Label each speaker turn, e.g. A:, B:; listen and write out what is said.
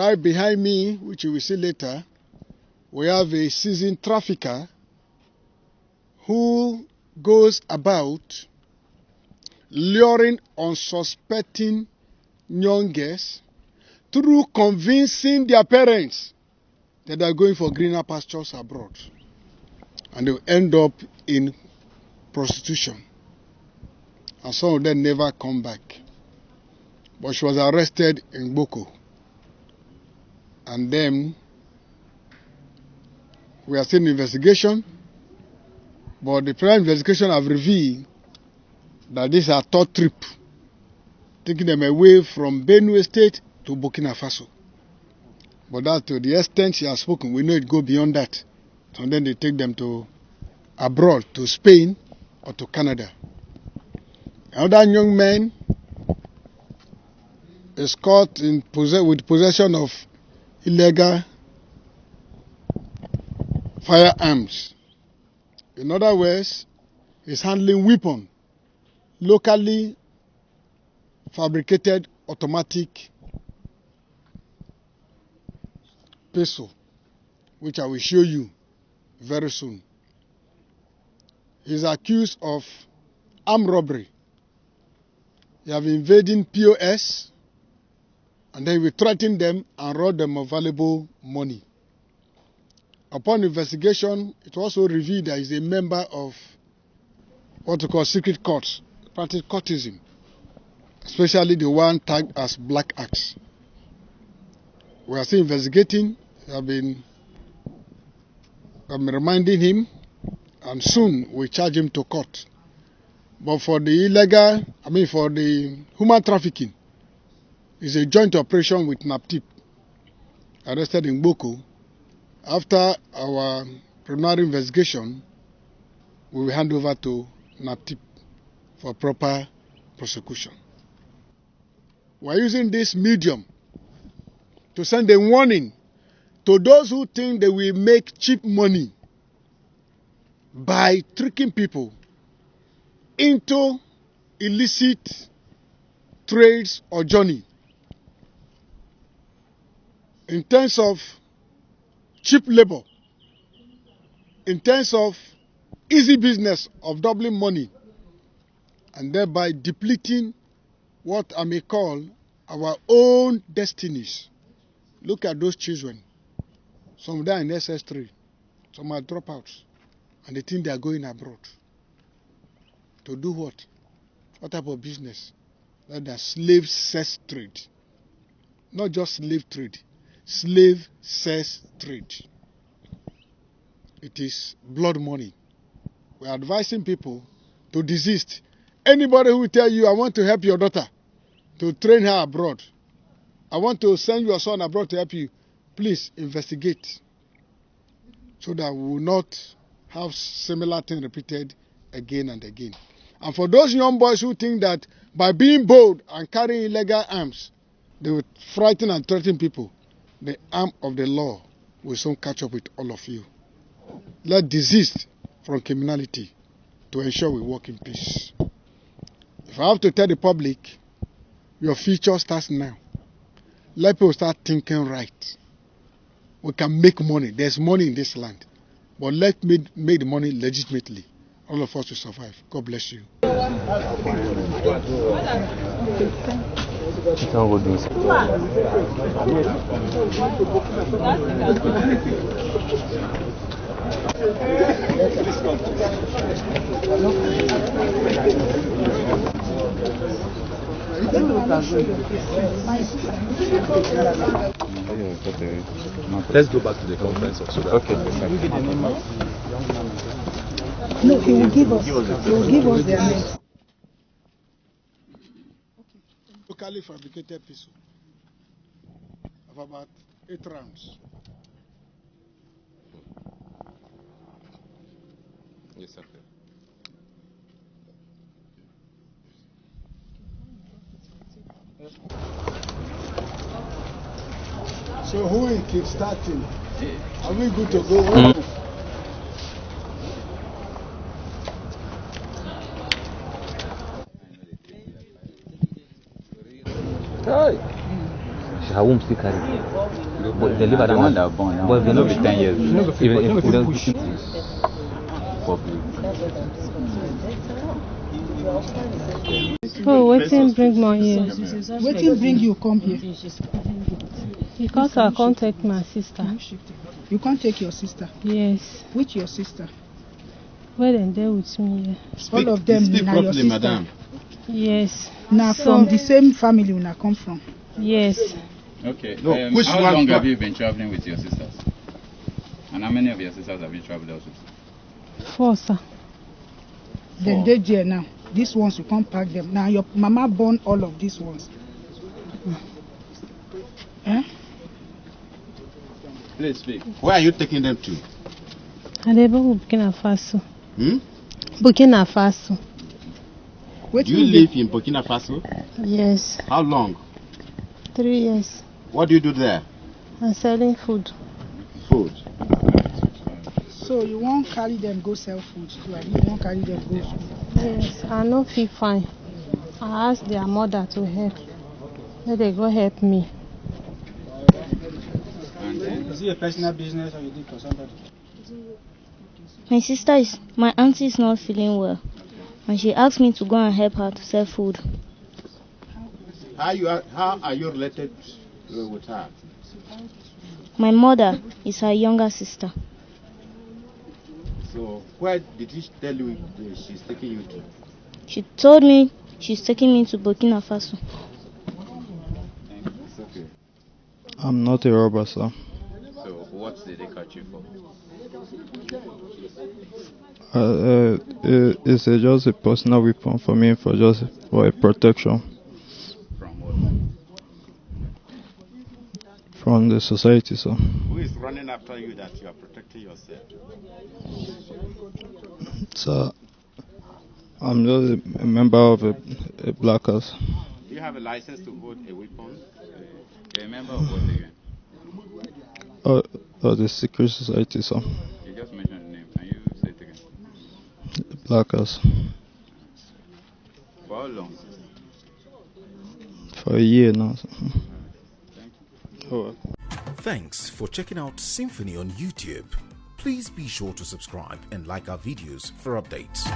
A: Right behind me, which you will see later, we have a seasoned trafficker who goes about luring unsuspecting young girls through convincing their parents that they are going for greener pastures abroad, and they will end up in prostitution. And some of them never come back. But she was arrested in Gboko. And then we are still in investigation. But the preliminary investigation have revealed that this is a third trip, taking them away from Benue State to Burkina Faso. But that, to the extent she has spoken, we know it go beyond that. So then they take them to abroad, to Spain or to Canada. Another young man is caught with possession of illegal firearms. In other words, he's handling weapon, locally fabricated automatic pistol, which I will show you very soon. He's accused of armed robbery. He have invading POS, and then he will threaten them and rob them of valuable money. Upon investigation, it also revealed that he's a member of what we call secret cults, practice cultism, especially the one tagged as Black Axe. We are still investigating. We have been reminding him, and soon we charge him to court. But for the for the human trafficking, it's a joint operation with NAPTIP, arrested in Gboko. After our preliminary investigation, we will hand over to NAPTIP for proper prosecution. We are using this medium to send a warning to those who think they will make cheap money by tricking people into illicit trades or journey. In terms of cheap labor, in terms of easy business of doubling money, and thereby depleting what I may call our own destinies. Look at those children. Some of them are in SS3, some are dropouts, and they think they are going abroad. To do what? What type of business? That is slave sex trade. Not just slave trade, slave sex trade. It is blood money. We are advising people to desist. Anybody who will tell you, I want to help your daughter to train her abroad, I want to send your son abroad to help you, please investigate, so that we will not have similar thing repeated again and again. And for those young boys who think that by being bold and carrying illegal arms, they will frighten and threaten people, the arm of the law will soon catch up with all of you. Let's desist from criminality to ensure we work in peace. If I have to tell the public, your future starts now. Let people start thinking right. We can make money. There's money in this land. But let's make the money legitimately. All of us will survive. God bless you.
B: Let's go back to the conference also. Okay.
C: No, he will give us. He will give us their names.
A: Locally fabricated pistol of about 8 rounds.
B: Yes, sir.
A: So who is kickstarting? Are we good to go?
B: Hi. She
D: her womb still carry. But they live at
B: the one that born now.
D: But they
B: no
D: know
B: be 10 years.
D: Even if we don't push
B: Public.
E: Oh, waiting bring more here.
C: Waiting bring you come here.
E: Because I can't take my sister.
C: You can't take your sister.
E: Yes.
C: Which your sister?
E: Where they there with me here.
C: All of them
F: Speak
C: na your
F: properly,
C: sister.
F: madam.
E: Yes.
C: Now from the same family we come from.
E: Yes.
B: Okay.
F: No, which
B: how
F: one-
B: long have you been traveling with your sisters? And how many of your sisters have you traveled out with?
E: 4, sir.
C: Then they there now. These ones you can't pack them. Now your mama born all of these ones. Eh?
F: Please speak. Where are you taking them to?
E: I live in Burkina Faso.
F: Hmm?
E: Burkina Faso.
C: Wait
F: Do you live in Burkina Faso?
E: Yes.
F: How long?
E: 3 years.
F: What do you do there?
E: I'm selling food.
F: Food.
C: So you won't carry them go sell food. Like you won't carry them go school.
E: Yes. I no feel fine. I asked their mother to help. Then they go help me.
G: Is it a personal business or you do it for somebody?
H: My auntie is not feeling well, and she asked me to go and help her to sell food.
F: How are you related with her?
H: My mother is her younger sister.
F: So where did she tell you she's taking you to?
H: She told me she's taking me to Burkina Faso.
F: It's okay.
I: I'm not a robber, sir.
B: So what did they catch you for?
I: It's just a personal weapon for me, for a protection
B: From what?
I: from the society, sir.
F: Who is running after you that you are protecting yourself?
I: So I'm just a member of a black house.
F: Do you have a license to hold a weapon?
B: You're a member of what again?
I: Of the secret society, sir.
B: You just mentioned the name. Can you say it again?
I: Black house.
B: For how long?
I: For a year now, sir.
B: Thank you.
I: Oh.
J: Thanks for checking out SYMFONI on YouTube. Please be sure to subscribe and like our videos for updates.